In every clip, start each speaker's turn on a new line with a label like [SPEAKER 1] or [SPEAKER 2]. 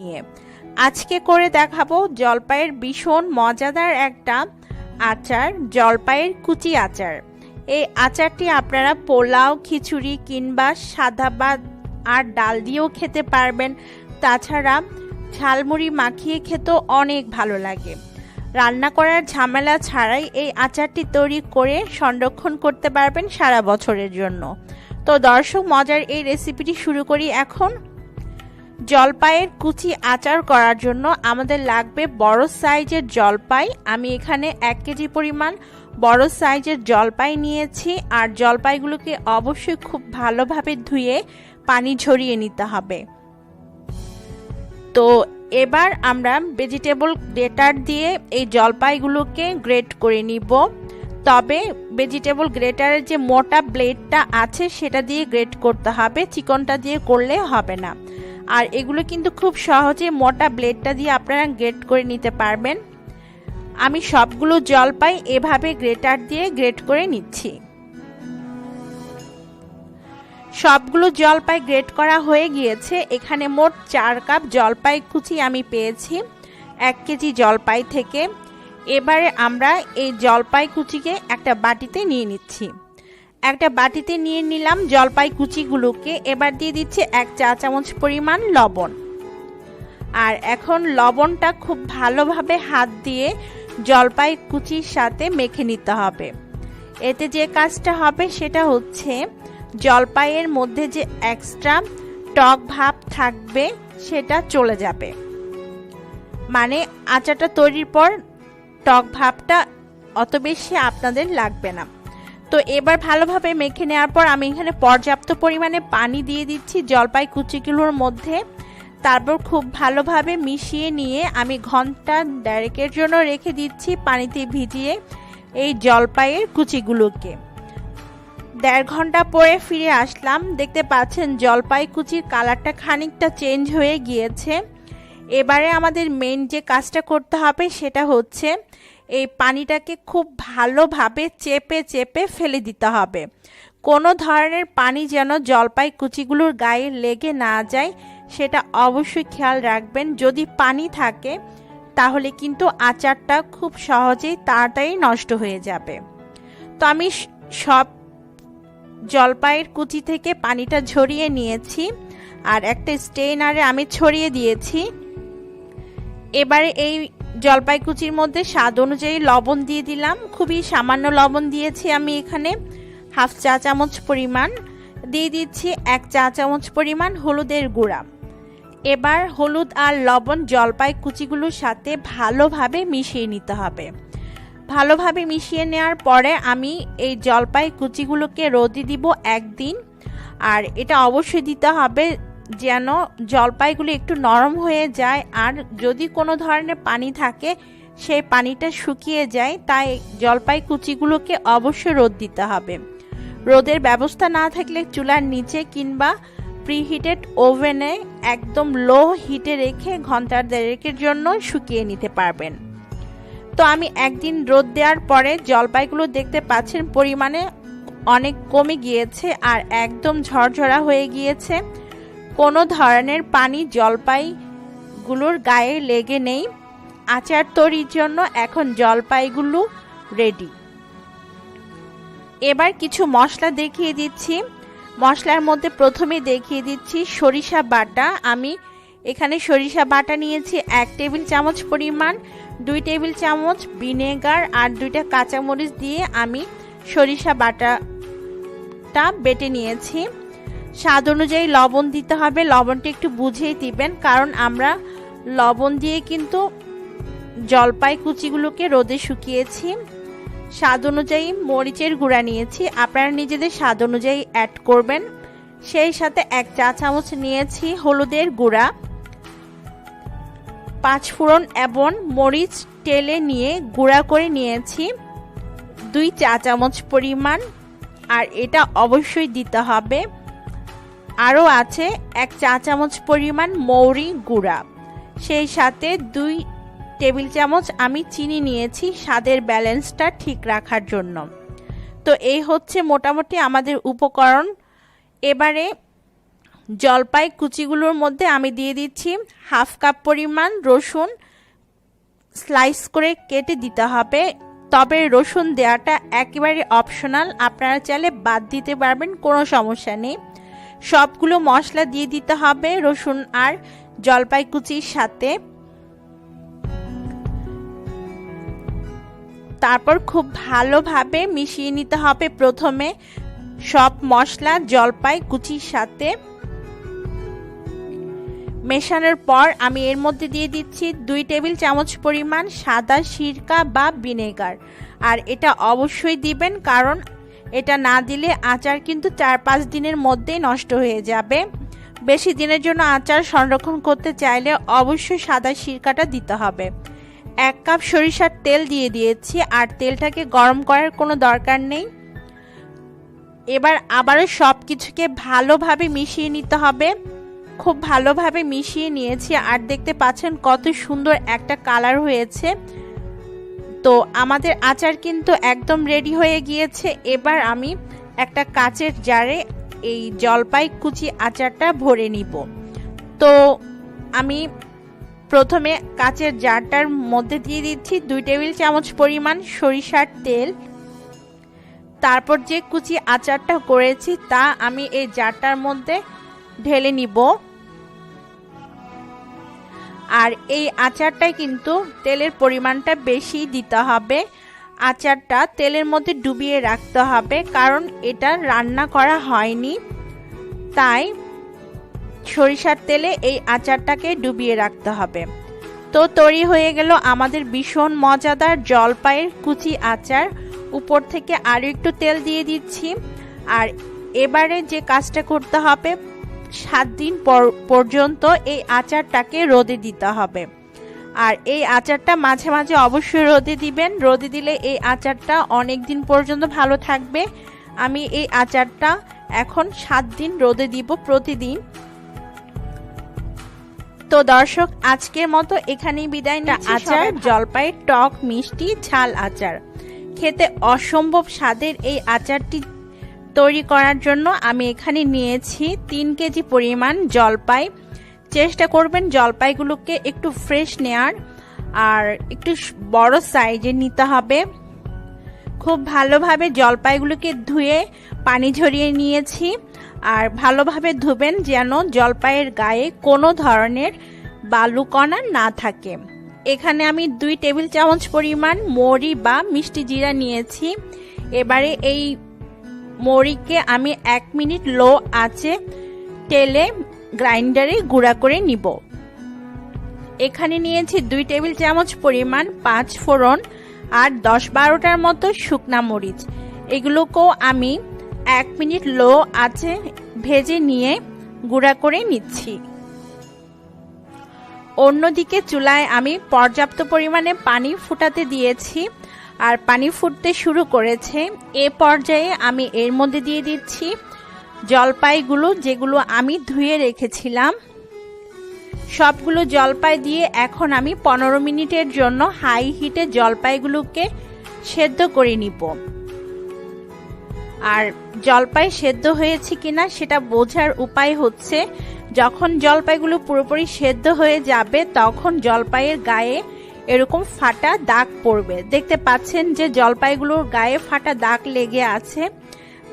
[SPEAKER 1] নিয়ে। আজকে করে দেখাবো জলপাইয়ের ভীষণ মজাদার একটা আচার, জলপাইয়ের কুচি আচার। এই আচারটি আপনারা পোলাও, খিচুড়ি কিংবা সাদা ভাত আর ডাল দিয়েও খেতে পারবেন। তাছাড়া ঝালমুড়ি মাখিয়ে খেতেও অনেক ভালো লাগে। রান্না করার ঝামেলা ছাড়াই এই আচারটি তৈরি করে সংরক্ষণ করতে পারবেন সারা বছরের জন্য। তো দর্শক, মজার এই রেসিপিটি শুরু করি এখন। জলপাইয়ের কুচি আচার করার জন্য আমাদের লাগবে বড় সাইজের জলপাই। আমি এখানে 1 কেজি পরিমাণ বড় সাইজের জলপাই নিয়েছি। আর জলপাইগুলোকে অবশ্যই খুব ভালোভাবে ধুয়ে পানি ঝরিয়ে নিতে হবে। তো এবার আমরা ভেজিটেবল গ্রেটার দিয়ে এই জলপাইগুলোকে গ্রেট করে নিব। তবে ভেজিটেবল গ্রেটারের যে মোটা ব্লেডটা আছে সেটা দিয়ে গ্রেট করতে হবে, চিকনটা দিয়ে করলে হবে না। আর এগুলো কিন্তু খুব সহজে মোটা ব্লেডটা দিয়ে আপনারা গ্রেট করে নিতে পারবেন। আমি সবগুলো জলপাই এভাবে গ্রেটার দিয়ে গ্রেট করে নিচ্ছি। সবগুলো জলপাই গ্রেট করা হয়ে গিয়েছে। এখানে মোট 4 কাপ জলপাই কুচি আমি পেয়েছি 1 কেজি জলপাই থেকে। এবারে আমরা এই জলপাই কুচিকে একটা বাটিতে নিয়ে নিচ্ছি। একটা বাটিতে নিয়ে নিলাম জলপাই কুচিগুলোকে। এবার দিয়ে দিচ্ছি 1 চা চামচ পরিমাণ লবণ। আর এখন লবণটা খুব ভালোভাবে হাত দিয়ে জলপাই কুচির সাথে মেখে নিতে হবে। এতে যে কাজটা হবে সেটা হচ্ছে জলপাইয়ের মধ্যে যে এক্সট্রা টক ভাব থাকবে সেটা চলে যাবে। মানে আচারটা তৈরির পর টক ভাবটা অত বেশি আপনাদের লাগবে না। তো এবার ভালোভাবে মেখে নেওয়ার পর আমি এখানে পর্যাপ্ত পরিমাণে পানি দিয়ে দিচ্ছি জলপাই কুচিগুলোর মধ্যে। তারপর খুব ভালোভাবে মিশিয়ে নিয়ে আমি ঘন্টা 1.5 জন্য রেখে দিচ্ছি পানিতে ভিজিয়ে এই জলপাইয়ের কুচিগুলোকে। 1.5 ঘন্টা পরে ফিরে আসলাম। দেখতে পাচ্ছেন জলপাই কুচির কালারটা খানিকটা চেঞ্জ হয়ে গিয়েছে। এবারে আমাদের মেন যে কাজটা করতে হবে সেটা হচ্ছে এই পানিটাকে খুব ভালোভাবে চেপে চেপে ফেলে দিতে হবে। কোনো ধরনের পানি যেন জলপাই কুচিগুলোর গায়ে লেগে না যায় সেটা অবশ্যই খেয়াল রাখবেন। যদি পানি থাকে তাহলে কিন্তু আচারটা খুব সহজেই তাড়াতাড়ি নষ্ট হয়ে যাবে। তো আমি সব জলপাইয়ের কুচি থেকে পানিটা ঝরিয়ে নিয়েছি আর একটা স্ট্রেনারে আমি ছড়িয়ে দিয়েছি। এবারে এই জলপাই কুচির মধ্যে স্বাদ অনুযায়ী লবণ দিয়ে দিলাম। খুবই সামান্য লবণ দিয়েছি আমি এখানে, 1/2 চা চামচ পরিমাণ। দিয়ে দিচ্ছি 1 চা চামচ পরিমাণ হলুদের গুঁড়া। এবার হলুদ আর লবণ জলপাই কুচিগুলোর সাথে ভালোভাবে মিশিয়ে নিতে হবে। ভালোভাবে মিশিয়ে নেওয়ার পরে আমি এই জলপাই কুচিগুলোকে রোদে দিব 1 দিন। আর এটা অবশ্যই দিতে হবে যেন জলপাইগুলো একটু নরম হয়ে যায়। আর যদি কোনো ধরনের পানি থাকে সেই পানিটা শুকিয়ে যায়। তাই জলপাই কুচিগুলোকে অবশ্যই রোদ দিতে হবে। রোদের ব্যবস্থা না থাকলে চুলার নিচে কিংবা প্রিহিটেড ওভেনে একদম লো হিটে রেখে ঘন্টা 1.5 জন্য শুকিয়ে নিতে পারবেন। তো আমি 1 দিন রোদ দেওয়ার পরে জলপাইগুলো দেখতে পাচ্ছেন পরিমাণে অনেক কমে গিয়েছে আর একদম ঝরঝরা হয়ে গিয়েছে। কোনো ধরনের পানি জলপাইগুলোর গায়ে লেগে নেই। আচার তৈরির জন্য এখন জলপাইগুলো রেডি। এবার কিছু মশলা দেখিয়ে দিচ্ছি। মশলার মধ্যে প্রথমে দেখিয়ে দিচ্ছি সরিষা বাটা। আমি এখানে সরিষা বাটা নিয়েছি 1 টেবিল চামচ পরিমাণ। 2 টেবিল চামচ ভিনেগার আর 2টা কাঁচামরিচ দিয়ে আমি সরিষা বাটাটা বেটে নিয়েছি। স্বাদ অনুযায়ী লবণ দিতে হবে। লবণটা একটু বুঝেই দিবেন, কারণ আমরা লবণ দিয়ে কিন্তু জলপাই কুচিগুলোকে রোদে শুকিয়েছি। স্বাদ অনুযায়ী মরিচের গুঁড়া নিয়েছি, আপনারা নিজেদের স্বাদ অনুযায়ী অ্যাড করবেন। সেই সাথে 1 চা চামচ নিয়েছি হলুদের গুঁড়া। 5 ফোড়ন এবং মরিচ তেলে নিয়ে গুঁড়া করে নিয়েছি 2 চা চামচ পরিমাণ। আর এটা অবশ্যই দিতে হবে। আরও আছে 1 চা চামচ পরিমাণ মৌরি গুঁড়া। সেই সাথে 2 টেবিল চামচ আমি চিনি নিয়েছি স্বাদের ব্যালেন্সটা ঠিক রাখার জন্য। তো এই হচ্ছে মোটামুটি আমাদের উপকরণ। এবারে জলপাই কুচিগুলোর মধ্যে আমি দিয়ে দিচ্ছি হাফ কাপ পরিমাণ রসুন, স্লাইস করে কেটে দিতে হবে। তবে রসুন দেওয়াটা একেবারে অপশনাল, আপনারা চাইলে বাদ দিতে পারবেন, কোনো সমস্যা নেই। সবগুলো মশলা দিয়ে দিতে হবে রসুন আর জলপাই কুচির সাথে। তারপর খুব ভালোভাবে মিশিয়ে নিতে হবে প্রথমে সব মশলা জলপাই কুচির সাথে। মেশানোর পর আমি এর মধ্যে দিয়ে দিচ্ছি 2 টেবিল চামচ পরিমাণ সাদা সিরকা বা ভিনেগার। আর এটা অবশ্যই দিবেন, কারণ এটা না দিলে আচার কিন্তু 4-5 দিনের মধ্যেই নষ্ট হয়ে যাবে। বেশি দিনের জন্য আচার সংরক্ষণ করতে চাইলে অবশ্যই সাদা সিরকাটা দিতে হবে। 1 কাপ সরিষার তেল দিয়ে দিয়েছি, আর তেলটাকে গরম করার কোনো দরকার নেই। এবার আবারও সব কিছুকে ভালোভাবে মিশিয়ে নিতে হবে। খুব ভালোভাবে মিশিয়ে নিয়েছি, আর দেখতে পাচ্ছেন কত সুন্দর একটা কালার হয়েছে। তো আমাদের আচার কিন্তু একদম রেডি হয়ে গিয়েছে। এবার আমি একটা কাচের জারে এই জলপাই কুচি আচারটা ভরে নিব। তো আমি প্রথমে কাচের জারটার মধ্যে দিয়ে দিচ্ছি 2 টেবিল চামচ পরিমাণ সরিষার তেল। তারপর যে কুচি আচারটা করেছি তা আমি এই জারটার মধ্যে ঢেলে নিব। আর এই আচারটায় কিন্তু তেলের পরিমাণটা বেশি দিতে হবে। আচারটা তেলের মধ্যে ডুবিয়ে রাখতে হবে, কারণ এটা রান্না করা হয়নি, তাই সরিষার তেলে এই আচারটাকে ডুবিয়ে রাখতে হবে। তো তৈরি হয়ে গেল আমাদের ভীষণ মজাদার জলপাইয়ের কুচি আচার। উপর থেকে আরও একটু তেল দিয়ে দিচ্ছি। আর এবারে যে কাজটা করতে হবে, 7 দিন পর্যন্ত এই আচারটাকে রোদে দিতে হবে। আর এই আচারটা মাঝে মাঝে অবশ্যই রোদে দিবেন। রোদে দিলে এই আচারটা অনেক দিন পর্যন্ত ভালো থাকবে। আমি এই আচারটা এখন 7 দিন রোদে দিব প্রতিদিন। তো দর্শক, আজকের মতো এখানেই বিদায় নিচ্ছি। আচার জলপাইয়ের টক মিষ্টি ঝাল আচার, খেতে অসম্ভব স্বাদের এই আচারটি তৈরি করার জন্য আমি এখানে নিয়েছি 3 কেজি পরিমাণ জলপাই। চেষ্টা করবেন জলপাইগুলোকে একটু ফ্রেশ নেয়ার, আর একটু বড় সাইজে নিতে হবে। খুব ভালোভাবে জলপাইগুলোকে ধুয়ে পানি ঝরিয়ে নিয়েছি। আর ভালোভাবে ধুবেন যেন জলপাইয়ের গায়ে কোনো ধরনের বালুকণা না থাকে। এখানে আমি 2 টেবিল চামচ পরিমাণ মৌরি বা মিষ্টি জিরা নিয়েছি। এবারে এই মৌরিকে আমি 1 মিনিট লো আঁচে তেলে গ্রাইন্ডারে গুঁড়া করে নিব। এখানে নিয়েছি 2 টেবিল চামচ পরিমাণ 5 ফোড়ন আর 10-12টার মতো শুকনা মরিচ। এগুলোকেও আমি 1 মিনিট লো আঁচে ভেজে নিয়ে গুঁড়া করে নিচ্ছি। অন্যদিকে চুলায় আমি পর্যাপ্ত পরিমাণে পানি ফুটাতে দিয়েছি, আর পানি ফুটতে শুরু করেছে। এ পর্যায়ে আমি এর মধ্যে দিয়ে দিচ্ছি জলপাইগুলো, যেগুলো আমি ধুয়ে রেখেছিলাম। সবগুলো জলপাই দিয়ে এখন আমি 15 মিনিটের জন্য হাই হিটে জলপাইগুলোকে সেদ্ধ করে নিব। আর জলপাই সেদ্ধ হয়েছে কিনা সেটা বোঝার উপায় হচ্ছে, যখন জলপাইগুলো পুরোপুরি সেদ্ধ হয়ে যাবে তখন জলপাইয়ের গায়ে এরকম ফাটা দাগ পড়বে। দেখতে পাচ্ছেন যে জলপাইগুলোর গায়ে ফাটা দাগ লেগে আছে,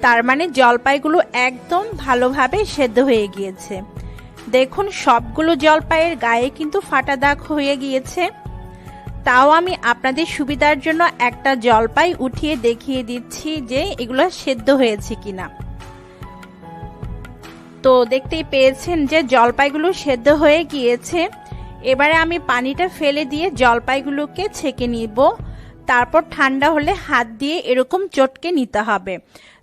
[SPEAKER 1] তার মানে জলপাইগুলো একদম ভালোভাবে সেদ্ধ হয়ে গিয়েছে। দেখুন সবগুলো জলপাইয়ের গায়ে কিন্তু ফাটা দাগ হয়ে গিয়েছে। তাও আমি আপনাদের সুবিধার জন্য একটা জলপাই উঠিয়ে দেখিয়ে দিচ্ছি যে এগুলো সেদ্ধ হয়েছে কিনা। তো দেখতেই পেয়েছেন যে জলপাইগুলো সেদ্ধ হয়ে গিয়েছে। এবারে আমি পানিটা ফেলে দিয়ে জলপাইগুলোকে ছেঁকে নিব। তারপর ঠান্ডা হলে হাত দিয়ে এরকম চটকে নিতে হবে।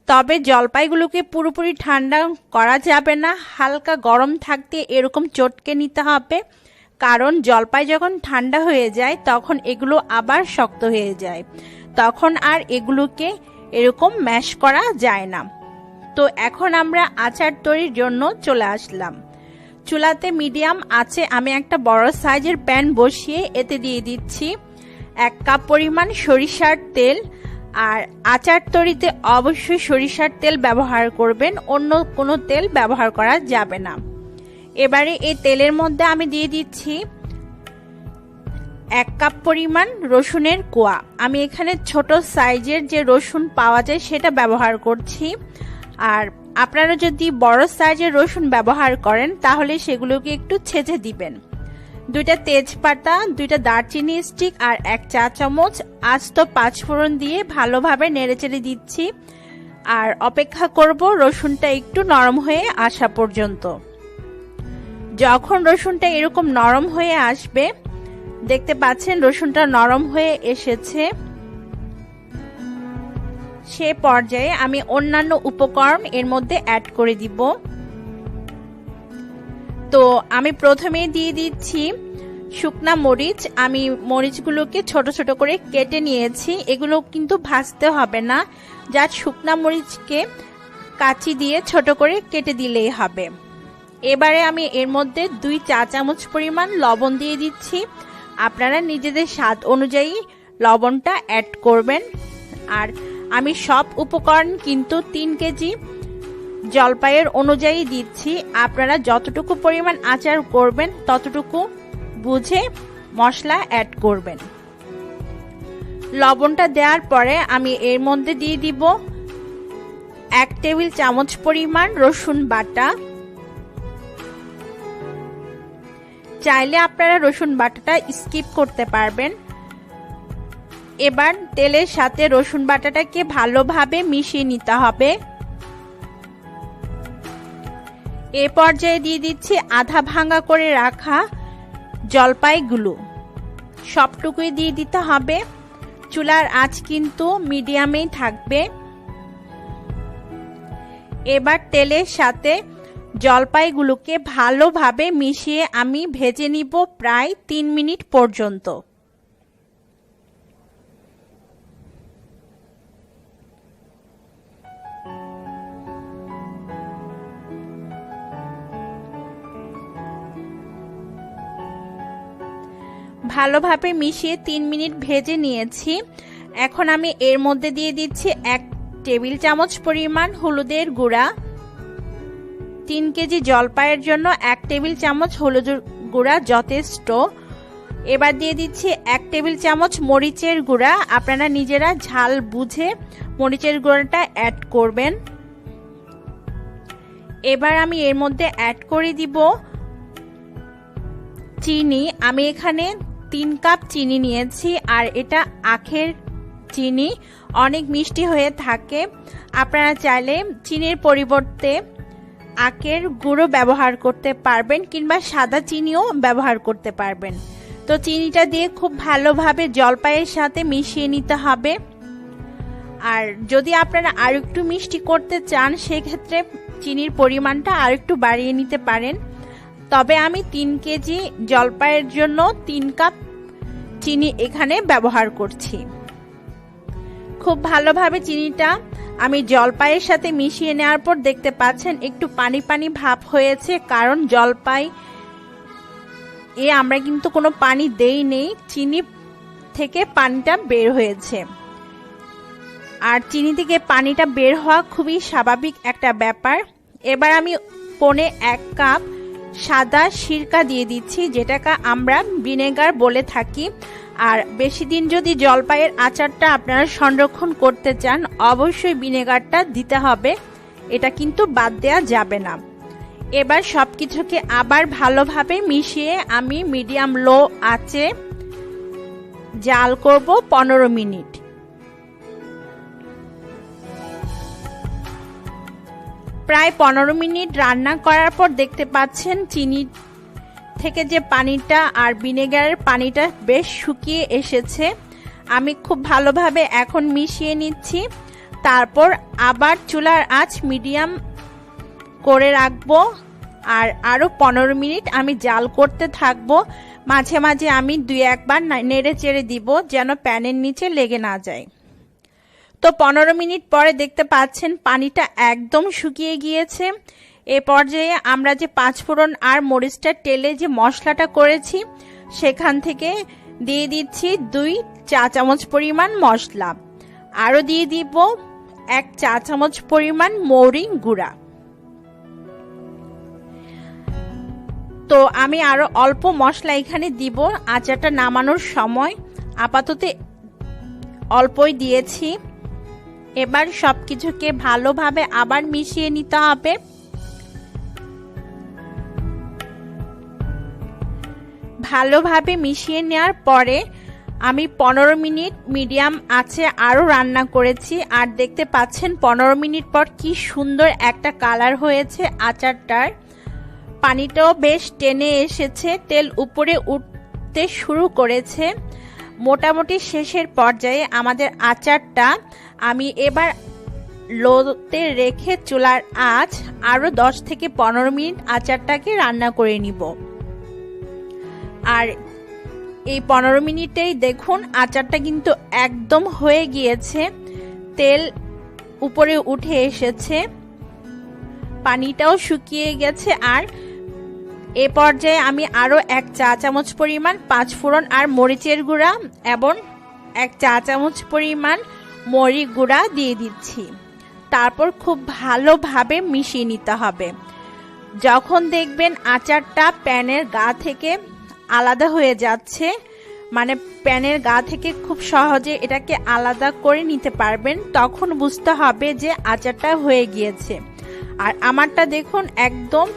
[SPEAKER 1] তবে জলপাইগুলোকে পুরোপুরি ঠান্ডা করা যাবে না, হালকা গরম থাকতে এরকম চটকে নিতে হবে, কারণ জলপাই যখন ঠান্ডা হয়ে যায় তখন এগুলো আবার শক্ত হয়ে যায়, তখন আর এগুলোকে এরকম ম্যাশ করা যায় না। তো এখন আমরা আচার তৈরির জন্য চলে আসলাম। চুলাতে মিডিয়াম আঁচে আমি একটা বড় সাইজের প্যান বসিয়ে এতে দিয়ে দিচ্ছি 1 কাপ পরিমাণ সরিষার তেল। আর আচার তৈরিতে অবশ্যই সরিষার তেল ব্যবহার করবেন, অন্য কোনো তেল ব্যবহার করা যাবে না। এবারে এই তেলের মধ্যে আমি দিয়ে দিচ্ছি 1 কাপ পরিমাণ রসুনের কোয়া। আমি এখানে ছোট সাইজের যে রসুন পাওয়া যায় সেটা ব্যবহার করছি। আর আপনারা যদি বড় সাইজের রসুন ব্যবহার করেন তাহলে সেগুলোকে একটু ছেঁচে দিবেন। 2টা তেজপাতা, 2টা দারচিনি স্টিক আর 1 চা চামচ আস্ত 5 ফোড়ন দিয়ে ভালোভাবে নেড়েচেড়ে দিচ্ছি। আর অপেক্ষা করব রসুনটা একটু নরম হয়ে আসা পর্যন্ত। যখন রসুনটা এরকম নরম হয়ে আসবে, দেখতে পাচ্ছেন রসুনটা নরম হয়ে এসেছে, সে পর্যায়ে আমি অন্যান্য উপকরণ এর মধ্যে অ্যাড করে দিব। তো আমি প্রথমেই দিয়ে দিচ্ছি শুকনা মরিচ। আমি মরিচগুলোকে ছোট ছোট করে কেটে নিয়েছি, এগুলো কিন্তু ভাজতে হবে না, যা শুকনা মরিচকে কাঁচি দিয়ে ছোট করে কেটে দিলেই হবে। এবারে আমি এর মধ্যে 2 চা চামচ পরিমাণ লবণ দিয়ে দিচ্ছি। আপনারা নিজেদের স্বাদ অনুযায়ী লবণটা অ্যাড করবেন। আর আমি সব উপকরণ কিন্তু 3 কেজি জলপাইয়ের অনুযায়ী দিচ্ছি। আপনারা যতটুকু পরিমাণ আচার করবেন ততটুকু বুঝে মশলা অ্যাড করবেন। লবণটা দেওয়ার পরে আমি এর মধ্যে দিয়ে দিব 1 টেবিল চামচ পরিমাণ রসুন বাটা। চাইলে আপনারা রসুন বাটাটা স্কিপ করতে পারবেন। এবার তেলের সাথে রসুন বাটাটাকে ভালোভাবে মিশিয়ে নিতে হবে। এ পর্যায়ে দিয়ে দিচ্ছি আধা ভাঙা করে রাখা জলপাইগুলো, সবটুকুই দিয়ে দিতে হবে। চুলার আঁচ কিন্তু মিডিয়ামেই থাকবে। এবার তেলের সাথে জলপাইগুলোকে ভালোভাবে মিশিয়ে আমি ভেজে নিব প্রায় 3 মিনিট পর্যন্ত। ভালোভাবে মিশিয়ে 3 মিনিট ভেজে নিয়েছি। এখন আমি এর মধ্যে দিয়ে দিচ্ছি 1 টেবিল চামচ পরিমাণ হলুদের গুঁড়া। 3 কেজি জলপাইয়ের জন্য 1 টেবিল চামচ হলুদের গুঁড়া যথেষ্ট। এবার দিয়ে দিচ্ছি 1 টেবিল চামচ মরিচের গুঁড়া। আপনারা নিজেরা ঝাল বুঝে মরিচের গুঁড়াটা অ্যাড করবেন। এবার আমি এর মধ্যে অ্যাড করে দিব চিনি। আমি এখানে 3 কাপ চিনি নিয়েছি, আর এটা আখের চিনি, অনেক মিষ্টি হয়ে থাকে। আপনারা চাইলে চিনির পরিবর্তে আখের গুঁড়ো ব্যবহার করতে পারবেন, কিংবা সাদা চিনিও ব্যবহার করতে পারবেন। তো চিনিটা দিয়ে খুব ভালোভাবে জলপাইয়ের সাথে মিশিয়ে নিতে হবে। আর যদি আপনারা আর একটু মিষ্টি করতে চান সেক্ষেত্রে চিনির পরিমাণটা আর একটু বাড়িয়ে নিতে পারেন। তবে আমি 3 কেজি জলপাইয়ের জন্য 3 কাপ চিনি এখানে ব্যবহার করছি। খুব ভালোভাবে চিনিটা আমি জলপাইয়ের সাথে মিশিয়ে নেওয়ার পর দেখতে পাচ্ছেন একটু পানি পানি ভাব হয়েছে, কারণ জলপাই আমরা কিন্তু কোনো পানি দেই নেই, চিনি থেকে পানিটা বের হয়েছে। আর চিনি থেকে পানিটা বের হওয়া খুবই স্বাভাবিক একটা ব্যাপার। এবার আমি 1 কাপ সাদা সিরকা দিয়ে দিচ্ছি, যেটাকে আমরা ভিনেগার বলে থাকি। আর বেশি দিন যদি জলপাইয়ের আচারটা আপনারা সংরক্ষণ করতে চান অবশ্যই ভিনেগারটা দিতে হবে, এটা কিন্তু বাদ দেওয়া যাবে না। এবার সবকিছুকে আবার ভালোভাবে মিশিয়ে আমি মিডিয়াম লো আঁচে জাল করব 15 মিনিট। প্রায় 15 মিনিট রান্না করার পর দেখতে পাচ্ছেন চিনি থেকে যে পানিটা আর ভিনেগারের পানিটা বেশ শুকিয়ে এসেছে। আমি খুব ভালোভাবে এখন মিশিয়ে নিচ্ছি। তারপর আবার চুলার আঁচ মিডিয়াম করে রাখবো, আর আরো 15 মিনিট আমি জাল করতে থাকবো। মাঝে মাঝে আমি 2-1 বার নেড়ে চেড়ে দিব যেন প্যানের নিচে লেগে না যায়। তো 15 মিনিট পরে দেখতে পাচ্ছেন পানিটা একদম শুকিয়ে গিয়েছে। এ পর্যায়ে আমরা যে 5 ফোড়ন আর মরিচটা তেলে যে মশলাটা করেছি সেখান থেকে দিয়ে দিচ্ছি 2 চা চামচ পরিমাণ মশলা। আরও দিয়ে দিব 1 চা চামচ পরিমাণ মৌরি গুঁড়া। তো আমি আরো অল্প মশলা এখানে দিব আচারটা নামানোর সময়, আপাতত অল্পই দিয়েছি। এবার সবকিছুকে ভালোভাবে আবার মিশিয়ে নিতে হবে। ভালোভাবে মিশিয়ে নেওয়ার পরে আমি 15 মিনিট মিডিয়াম আঁচে আরও রান্না করেছি। আর দেখতে পাচ্ছেন 15 মিনিট পর কি সুন্দর একটা কালার হয়েছে আচারটার। পানিটাও বেশ টেনে এসেছে, তেল উপরে উঠতে শুরু করেছে। মোটামুটি শেষের পর্যায়ে আমাদের আচারটা আমি এবার লোতে রেখে চুলার আঁচ আরও 10 থেকে 15 মিনিট আচারটাকে রান্না করে নিব। আর এই 15 মিনিটেই দেখুন আচারটা কিন্তু একদম হয়ে গিয়েছে, তেল উপরে উঠে এসেছে, পানিটাও শুকিয়ে গেছে। আর এ পর্যায়ে আমি আরও 1 চা চামচ পরিমাণ 5 ফোড়ন আর মরিচের গুঁড়া এবং 1 চা চামচ পরিমাণ মরি গুঁড়া দিয়ে দিচ্ছি। তারপর খুব ভালোভাবে মিশিয়ে নিতে হবে। যখন দেখবেন আচারটা প্যানের গা থেকে আলাদা হয়ে যাচ্ছে, মানে প্যানের গা থেকে খুব সহজে এটাকে আলাদা করে নিতে পারবেন, তখন বুঝতে হবে যে আচারটা হয়ে গিয়েছে। আর আমারটা দেখুন একদম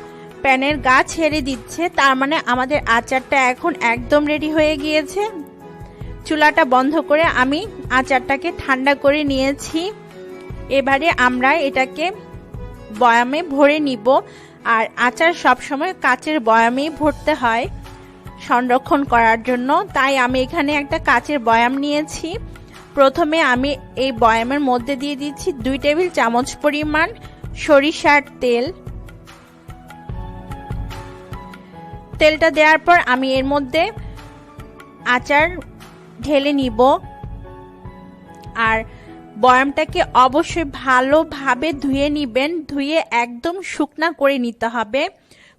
[SPEAKER 1] প্যানের গা ছেড়ে দিচ্ছে, তার মানে আমাদের আচারটা এখন একদম রেডি হয়ে গিয়েছে। চুলাটা বন্ধ করে আমি আচারটাকে ঠান্ডা করে নিয়েছি। এবারে আমরা এটাকে বয়ামে ভরে নিব। আর আচার সবসময় কাচের বয়ামেই ভরতে হয় সংরক্ষণ করার জন্য, তাই আমি এখানে একটা কাচের বয়াম নিয়েছি। প্রথমে আমি এই বয়ামের মধ্যে দিয়ে দিচ্ছি 2 টেবিল চামচ পরিমাণ সরিষার তেল। তেলটা দেওয়ার পর আমি এর মধ্যে আচার ঢেলে নিব। আর বয়ামটাকে অবশ্যই ভালোভাবে ধুয়ে নিবেন, ধুয়ে একদম শুকনা করে নিতে হবে।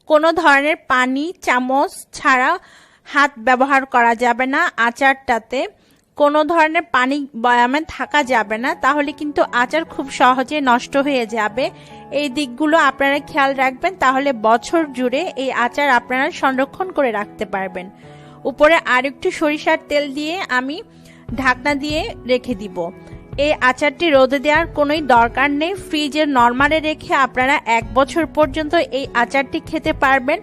[SPEAKER 1] কোনো ধরনের পানি চামচ ছাড়া হাত ব্যবহার করা যাবে না। আচারটাতে কোনো ধরনের পানি বয়ামে থাকা যাবে না, তাহলে কিন্তু আচার খুব সহজে নষ্ট হয়ে যাবে। এই দিকগুলো আপনারা খেয়াল রাখবেন, তাহলে বছর জুড়ে এই আচার আপনারা সংরক্ষণ করে রাখতে পারবেন। উপরে আরেকটু সরিষার তেল দিয়ে আমি ঢাকনা দিয়ে রেখে দিব। এই আচারটি রোদে দেওয়ার কোনোই দরকার নেই, ফ্রিজের নরমালে রেখে আপনারা 1 বছর পর্যন্ত এই আচারটি খেতে পারবেন।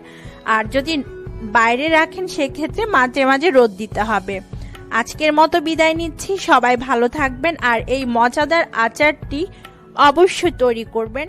[SPEAKER 1] আর যদি বাইরে রাখেন সেক্ষেত্রে মাঝে মাঝে রোদ দিতে হবে। আজকের মতো বিদায় নিচ্ছি, সবাই ভালো থাকবেন আর এই মজাদার আচারটি অবশ্যই তৈরি করবেন।